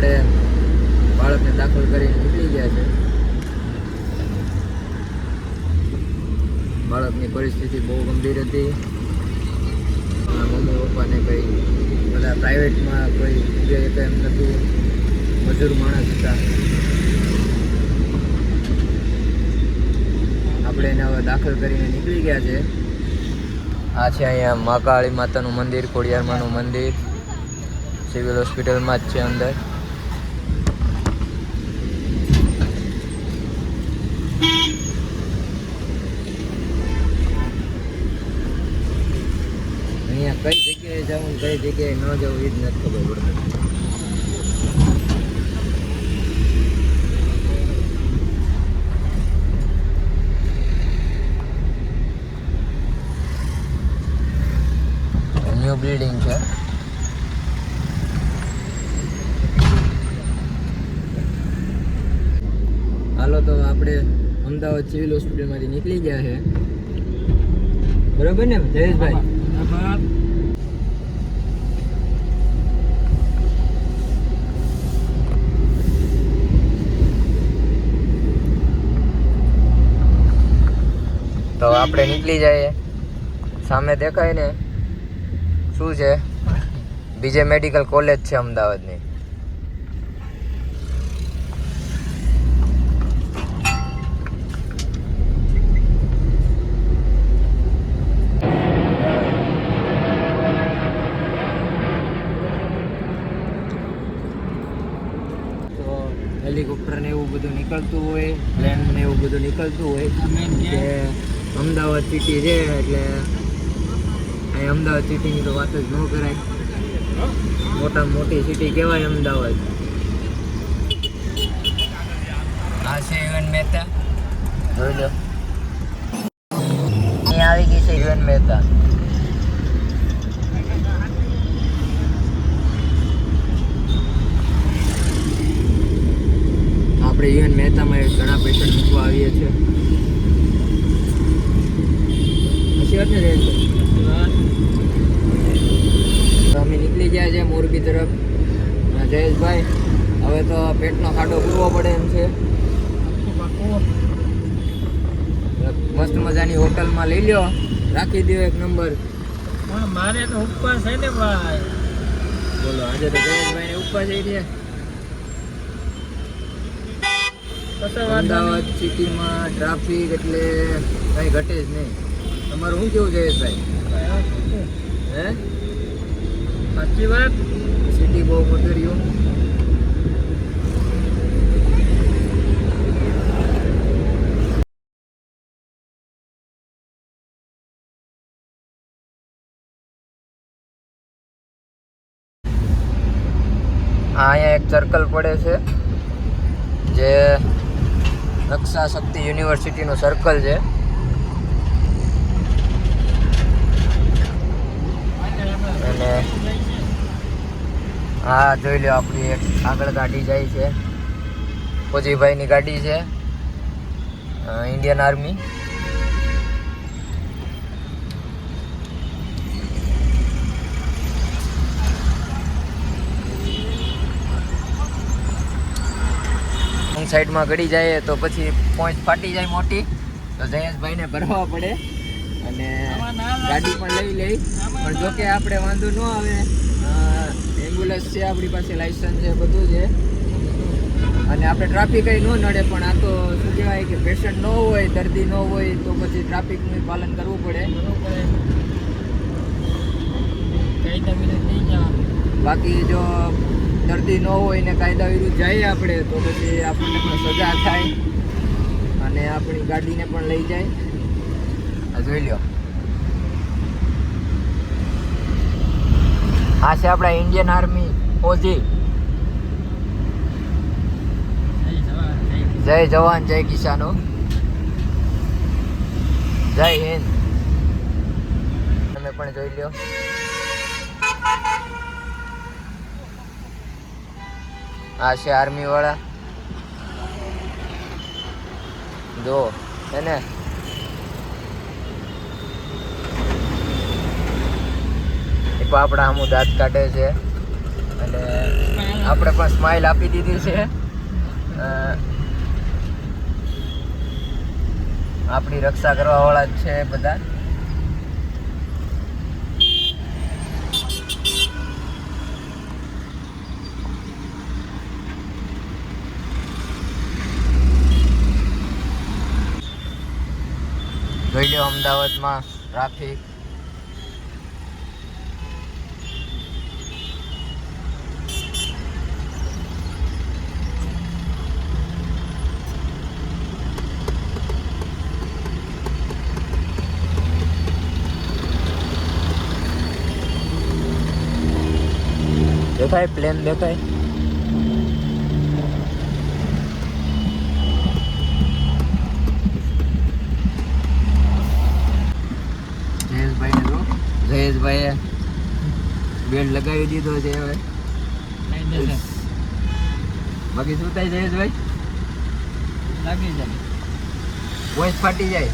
આપણે બાળકને દાખલ કરીને નીકળી ગયા છે. બાળકની પરિસ્થિતિ બહુ ગંભીર હતી. મમ્મી પપ્પાને કંઈ બધા પ્રાઇવેટમાં કોઈ જગ્યાએ એમ નહોતું, મજૂર માણસ હતા. આપણે એને હવે દાખલ કરીને નીકળી ગયા છે. આ છે અહીંયા મહાકાળી માતાનું મંદિર, ખોડિયારમાંનું મંદિર, સિવિલ હોસ્પિટલમાં જ છે અંદર. અહીંયા કઈ જગ્યાએ જવું કઈ જગ્યાએ ન જવું એ જ નથી ખબર પડતી. ન્યૂ બિલ્ડિંગ છે. હાલો તો આપણે અમદાવાદ સિવિલ હોસ્પિટલમાંથી નીકળી ગયા છે. બરોબર ને જયેશભાઈ? તો આપણે નીકળી જઈએ. સામે દેખાય ને શું છે? બીજે મેડિકલ કોલેજ છે અમદાવાદની. તો હેલિકોપ્ટર ને એવું બધું નીકળતું હોય, પ્લેન ને એવું બધું નીકળતું હોય કે અમદાવાદ સિટી છે એટલે અહીં અમદાવાદ સિટીની તો વાત જ ન કરાય. મોટામાં મોટી સિટી કહેવાય અમદાવાદ. આ છે યુએન મહેતા, જોઈ લો. અહીંયા આવી ગઈ છે યુએન મહેતા. આપણે યુએન મહેતામાં ઘણા પેશન્ટ મૂકવા આવીએ છીએ. અમે નીકળી ગયા છે મોરબી તરફ. જયેશભાઈ હવે તો પેટનો ખાડો પૂરવો પડે એમ છે. મસ્ત મજાની હોટલમાં લઈ લ્યો, રાખી દો એક નંબર. મારે તો ઉપવાસ છે ને ભાઈ. બોલો આજે તો જયેશભાઈ ને ઉપવાસ છે. અમદાવાદ સિટીમાં ટ્રાફિક એટલે કઈ ઘટે જ નહીં. તમારું શું કેવું જયેશભાઈ? હે સાચી વાત. સિટી બહુ મોટી રહ્યું. અહીંયા એક સર્કલ પડે છે જે રક્ષા શક્તિ યુનિવર્સિટીનું સર્કલ છે. અને હા જોઈ લો, આપણી એક આગળ ગાડી જાય છે. ફોજીભાઈની ગાડી છે, ઇન્ડિયન આર્મી. સાઈડમાં ગળી જાય તો પછી પહોંચ ફાટી જાય મોટી, તો જયેશભાઈને ભરવા પડે. અને ગાડી પણ લઈ લઈ, પણ જોકે આપણે વાંધો ન આવે. એમ્બ્યુલન્સ છે આપણી પાસે, લાઇસન્સ છે, બધું છે. અને આપણે ટ્રાફિક કંઈ ન નડે. પણ આ તો શું કહેવાય કે પેશન્ટ ન હોય, દર્દી ન હોય તો પછી ટ્રાફિકનું પાલન કરવું પડે. બાકી જો દર્દી ન હોય ને કાયદા વિરુદ્ધ જઈએ આપણે તો પછી આપણને પણ સજા થાય અને આપણી ગાડીને પણ લઈ જાય. આ જોઈ લો, આ છે આપણા ઇન્ડિયન આર્મી ફૌજી. જય જવાન જય કિસાનો, જય હિન્દ. તમે પણ જોઈ લો. આ છે આર્મી વાળા, જો એને આપણા સામું દાંત કાઢે છે. અને આપણે પણ સ્માઇલ આપી દીધી છે. આપણી રક્ષા કરવા વાળા જ છે બધા. જોઈ લો અમદાવાદમાં ટ્રાફિક. દેખાય પ્લેન દેખાય. જયેશભાઈ ને જયેશભાઈએ બેલ્ટ લગાવી દીધો છે હવે. બાકી શું થાય જયેશભાઈ? લાગી જાય વોઇસ ફાટી જાય.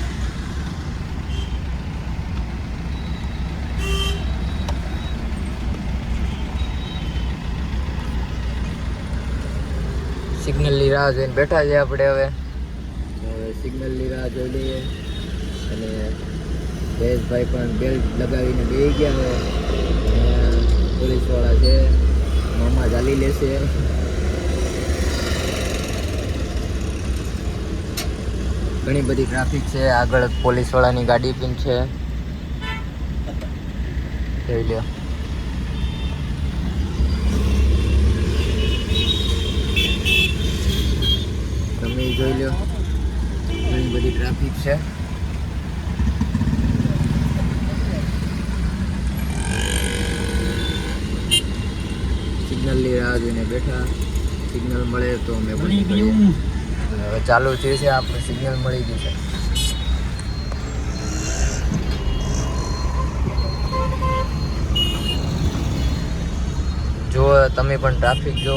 સિગ્નલની રાહ જોઈને બેઠા છે આપણે. હવે સિગ્નલની રાહ જોઈ લઈએ. અને જયેશભાઈ પણ બેલ્ટ લગાવીને બેસી ગયા હવે. પોલીસવાળા છે, મામા ચાલી લેશે. ઘણી બધી ટ્રાફિક છે. આગળ પોલીસવાળાની ગાડી પણ છે. જોઈ લો. તમે જોઈ લો, ઘણી બધી ટ્રાફિક છે. સિગ્નલની રાહ જોઈને બેઠા. સિગ્નલ મળે તો અમે પણ હવે ચાલુ થયું છે. આપણે સિગ્નલ મળી ગયું છે. જો તમે પણ ટ્રાફિક જો.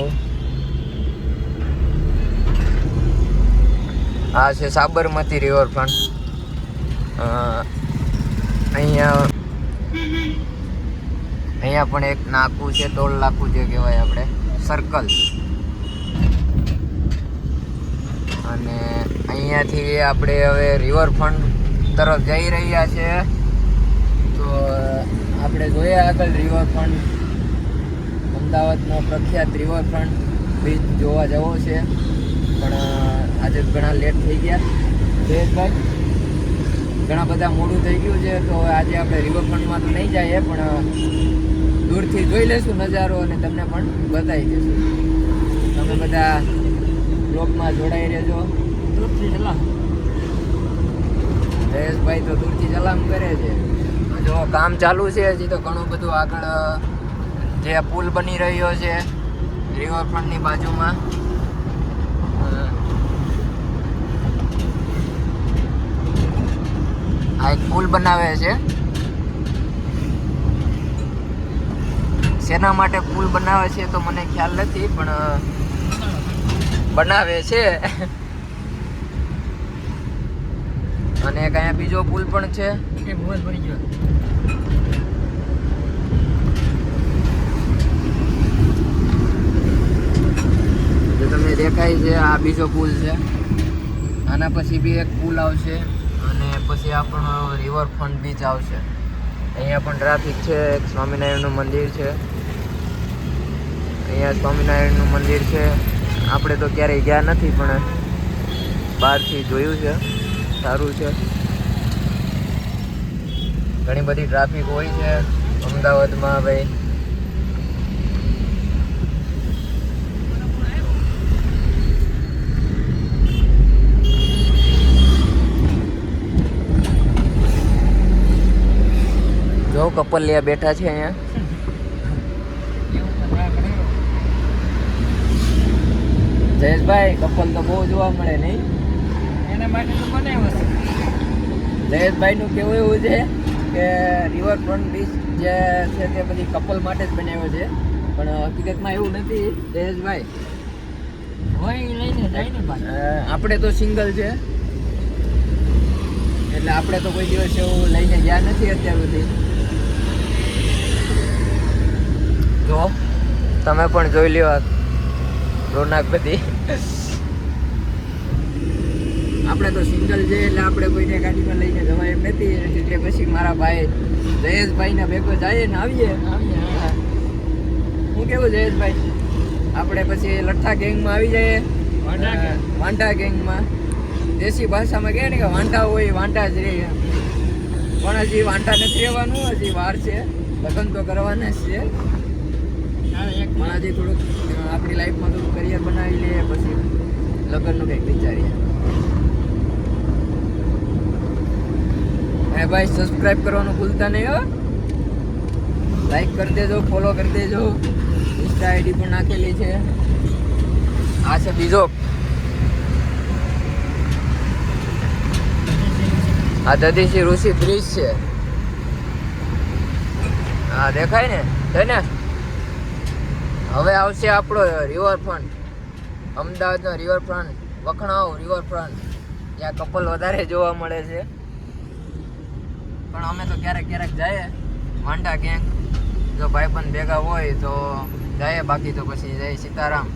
આ છે સાબરમતી રિવરફ્રન્ટ. અહીંયા પણ એક નાકું છે, ટોલ નાકું જે કહેવાય આપણે, સર્કલ. અને અહીંયાથી આપણે હવે રિવરફ્રન્ટ તરફ જઈ રહ્યા છે. તો આપણે જોઈએ આગળ રિવરફ્રન્ટ. અમદાવાદનો પ્રખ્યાત રિવરફ્રન્ટ બીચ જોવા જવો છે, પણ આજે ઘણા લેટ થઈ ગયા જયેશભાઈ. ઘણા બધા મોડું થઈ ગયું છે. તો આજે આપણે રિવરફ્રન્ટમાં તો નહીં જઈએ, પણ દૂરથી જોઈ લઈશું નજારો અને તમને પણ બતાવી દઈશું. તમે બધા બ્લોગમાં જોડાઈ રહેજો. દૂરથી સલામ. જયેશભાઈ તો દૂરથી સલામ કરે છે. જો કામ ચાલુ છે હજી તો ઘણું બધું. આગળ જે પુલ બની રહ્યો છે રિવરફ્રન્ટની બાજુમાં, આ એક પુલ બનાવે છે. શેના માટે પુલ બનાવે છે તો મને ખ્યાલ નથી, પણ બનાવે છે. અને એક અહીંયા બીજો પુલ પણ છે. એ મોજ પડી ગયો. જો તમને દેખાય છે આ બીજો પુલ છે. આના પછી બી એક પુલ આવશે અને પછી આપણો રિવરફ્રન્ટ બીચ આવશે. અહીંયા પણ ટ્રાફિક છે. એક સ્વામિનારાયણનું મંદિર છે. અહીંયા સ્વામિનારાયણનું મંદિર છે. આપણે તો ક્યારેય ગયા નથી, પણ બહારથી જોયું છે. સારું છે. ઘણી બધી ટ્રાફિક હોય છે અમદાવાદમાં ભાઈ. જો કપલિયા બેઠા છે અહીંયા. જયેશભાઈ, કપલ તો બહુ જોવા મળે નહીં? એના માટે તો બનાવ્યો છે. જયેશભાઈનું કેવું એવું છે કે રિવરફ્રન્ટ બીચ જે છે તે બધી કપલ માટે જ બનાવ્યો છે, પણ હકીકતમાં એવું નથી જયેશભાઈ. હોય એ લઈને જાય ને ભાઈ. આપણે તો સિંગલ છે, એટલે આપણે તો કોઈ દિવસ એવું લઈને ગયા નથી અત્યાર સુધી. જો તમે પણ જોઈ લ્યો રોનક બધી. આપણે તો સિંગલ છે એટલે આપણે કોઈને ગાડીમાં લઈને જવાય એમ નથી, એટલે પછી મારા ભાઈ જયેશભાઈને ભેગો જઈએ ને આવીએ. હું કેવું જયેશભાઈ, આપણે પછી લઠ્ઠા ગેંગમાં આવી જઈએ, વાંઢા ગેંગમાં. દેશી ભાષામાં કહે ને કે વાંઢા હોય વાંઢા જ રહે, પણ હજી વાંઢા નથી રહેવાનું, હજી વાર છે, લગ્ન તો કરવાના જ છે. પણ હજી થોડુંક આપણી લાઈફમાં થોડું કરિયર બનાવી લઈએ, પછી લગ્નનું કંઈક વિચારીએ. હે ભાઈ, સબસ્ક્રાઇબ કરવાનું ભૂલતા નહીં હો, લાઈક કરી દેજો, ફોલો કરી દેજો. ઇન્સ્ટા આઈડી પણ નાખેલી છે. આ છે બીજો, આ દધીસી ઋષિ બ્રિજ છે. હા દેખાય ને, છે ને. હવે આવશે આપણો રિવરફ્રન્ટ, અમદાવાદનો રિવરફ્રન્ટ, વખણાવ રિવરફ્રન્ટ. ત્યાં કપલ વધારે જોવા મળે છે. પણ અમે તો ક્યારેક ક્યારેક જઈએ વાંઢા ગેંગ, જો ભાઈબંધ ભેગા હોય તો જઈએ, બાકી તો પછી જઈએ સીતારામ.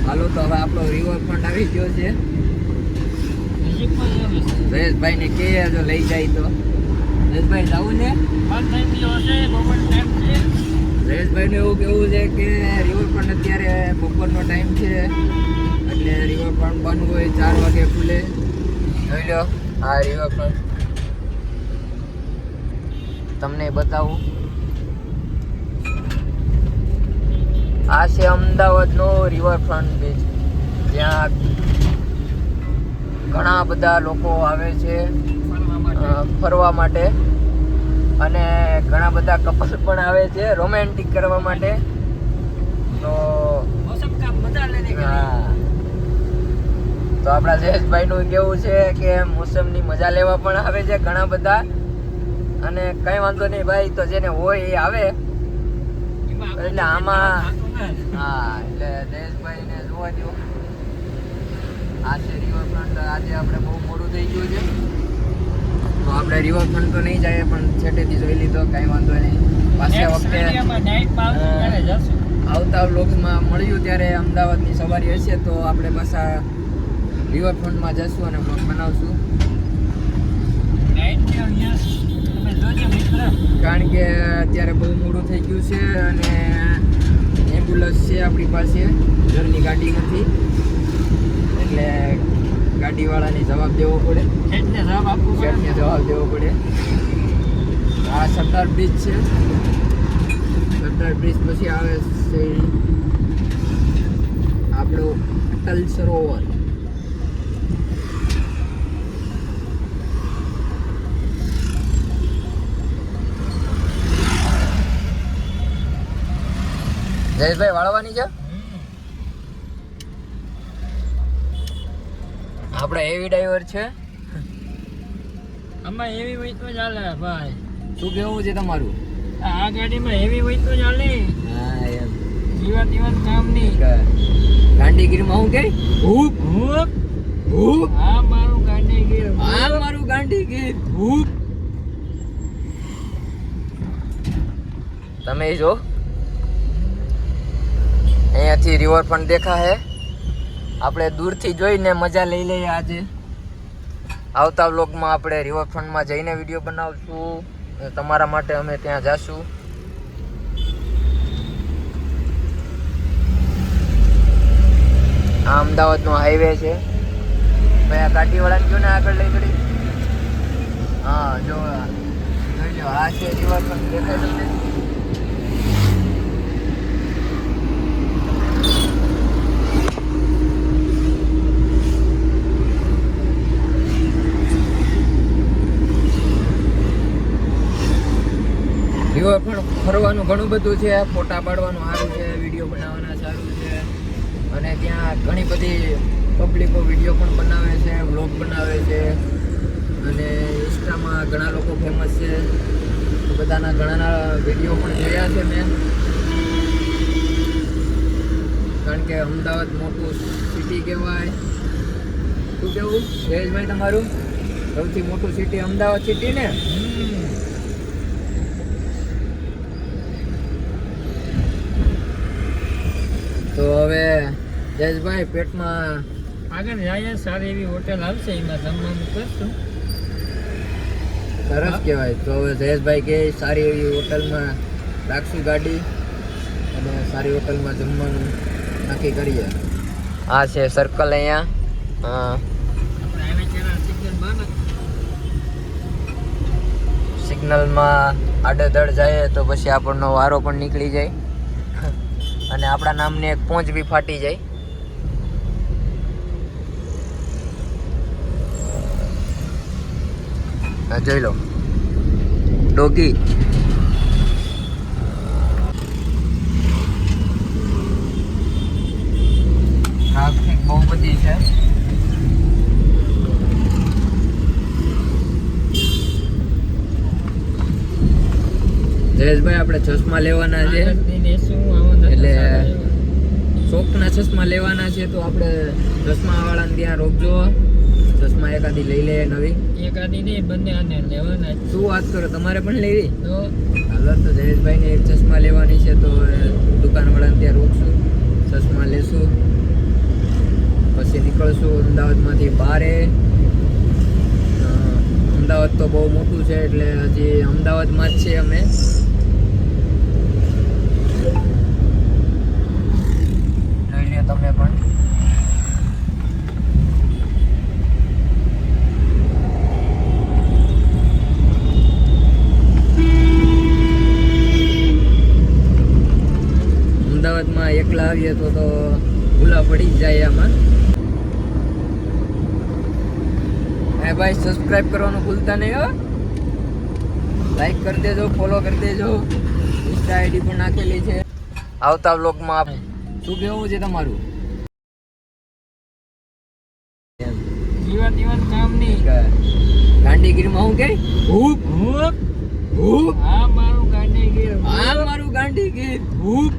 હાલો તો હવે આપણો રિવરફ્રન્ટ આવી ગયો છે. જયેશભાઈ ને કે જો લઈ જાય તો. જયેશભાઈ જવું છે? જયેશભાઈ ને એવું કેવું છે કે રિવરફ્રન્ટ અત્યારે બપોરનો ટાઈમ છે, એટલે રિવરફ્રન્ટ બંધ હોય, 4 વાગે ખુલે. જોઈ લો આ રિવરફ્રન્ટ, તમને બતાવું. આ છે અમદાવાદનો રિવરફ્રન્ટ બીચ, જ્યાં ઘણા બધા લોકો આવે છે ફરવા માટે, અને ઘણા બધા કપલ પણ આવે છે રોમેન્ટિક કરવા માટે. તો તો આપણા જયેશભાઈનું કેવું છે કે મોસમની મજા લેવા પણ આવે છે ઘણા બધા. અને કઈ વાંધો નહીં ભાઈ, તો જેને હોય એ આવે. એટલે આમાં હા, એટલે જયેશભાઈને જોવા દો. આ છે રિવરફ્રન્ટ. આજે આપણે બહુ મોડું થઈ ગયું છે, તો આપણે રિવરફ્રન્ટ તો નહીં જઈએ, પણ છેટેથી જોઈ લીધો, કઈ વાંધો નહીં. પાછા વખતે આવતા વ્લોગ્સમાં મળ્યું ત્યારે અમદાવાદની સવારી હશે, તો આપણે પાછા રિવરફ્રન્ટમાં જશું અને બ્લોગ બનાવશું. કારણ કે અત્યારે બહુ મોડું થઈ ગયું છે, અને એમ્બ્યુલન્સ છે આપણી પાસે, ઘરની ગાડી નથી, એટલે ગાડીવાળાને જવાબ દેવો પડે, શેઠને જવાબ દેવો પડે. આ સરદાર બ્રિજ છે. સરદાર બ્રિજ પછી આવે છે આપણો અટલ સરોવર. જયેશભાઈ વાળવાની છે આપણે હેવી ડ્રાઈવર છે. આમાં હેવી હોય તો ચાલે ભાઈ. શું કેવું છે તમારું? આ ગાડીમાં હેવી હોય તો ચાલે. હા એમ જીવન કામ નહીં. ગાંધીગીરમાં હું કે હૂપ હૂપ હૂપ, આ મારું ગાંધીગીર, આ મારું ગાંધીગીર હૂપ. તમે જો અહીંયાથી રિવરફ્રન્ટ દેખાય, આપણે દૂરથી જોઈને મજા લઈ લઈએ. આજે આવતા વ્લોગમાં આપણે રિવરફ્રન્ટમાં જઈને વિડીયો બનાવશું, તમારા માટે અમે ત્યાં જાશું. આ અમદાવાદનો હાઈવે છે ભાઈ. આ ગાડીવાળાને જો ને આગળ લઈ ગઈ. હા જો જોઈ લો, આ છે રિવરફ્રન્ટ દેખાય તમને. રિવરફ્રન્ટ ફરવાનું ઘણું બધું છે, ફોટા પાડવાનું સારું છે, વિડીયો બનાવવાના સારું છે, અને ત્યાં ઘણી બધી પબ્લિકો વિડીયો પણ બનાવે છે, વ્લોગ બનાવે છે, અને ઇન્સ્ટામાં ઘણા લોકો ફેમસ છે. બધાના ઘણાના વિડીયો પણ જોયા છે મેં, કારણ કે અમદાવાદ મોટું સિટી કહેવાય. શું કેવું જયેશભાઈ તમારું? સૌથી મોટું સિટી અમદાવાદ સિટી ને. તો હવે જયેશભાઈ પેટમાં આગળ જાય સારી એવી હોટેલ આવશે એમાં જમવાનું કરશું. સરસ કહેવાય. તો હવે જયેશભાઈ કે સારી એવી હોટલમાં રાખશું ગાડી અને સારી હોટલમાં જમવાનું નક્કી કરીએ. આ છે સર્કલ અહીંયા. આપણે હાઈવે ચેનલ સિગ્નલ માં સિગ્નલમાં આડેધડ જાય તો પછી આપણનો વારો પણ નીકળી જાય અને આપણા નામની એક પહોંચ બી ફાટી જાય. હા, જોઈ લો ડોગી. ટ્રાફિક બહુ બધી છે. જયેશભાઈ આપણે ચશ્મા લેવાના છે એટલે શોખના ચશ્મા લેવાના છે. તો આપણે ચશ્મા વાળાને ત્યાં રોકજો. ચશ્મા એકાદી લઈ લે નવી. એકાદી નહીં બંને આને લેવાના જ. શું વાત કરો, તમારે પણ લેવી? તો હાલો તો જયેશભાઈને એક ચશ્મા લેવાની છે તો દુકાનવાળાને ત્યાં રોકશું, ચશ્મા લેશું, પછી નીકળશું અમદાવાદમાંથી બારે. અમદાવાદ તો બહુ મોટું છે એટલે હજી અમદાવાદમાં જ છે અમે. જોઈ લો તમે પણ. અમદાવાદમાં એકલા આવીએ તો ભૂલા પડી જ જાય આમાં. હે ભાઈ, સબસ્ક્રાઇબ કરવાનું ભૂલતા નહીં હો. લાઈક કરી દેજો, ફોલો કરી દેજો. ઇન્સ્ટા આઈડી પણ નાખેલી છે. આવતા વ્લોગમાં શું કહેવું છે તમારું? જીવન કામ નહીં. ગાંધીગીરીમાં હું કે હૂપ હૂપ હૂપ. આ મારું ગાંધીગીર. આ મારું ગાંધીગીર હૂપ.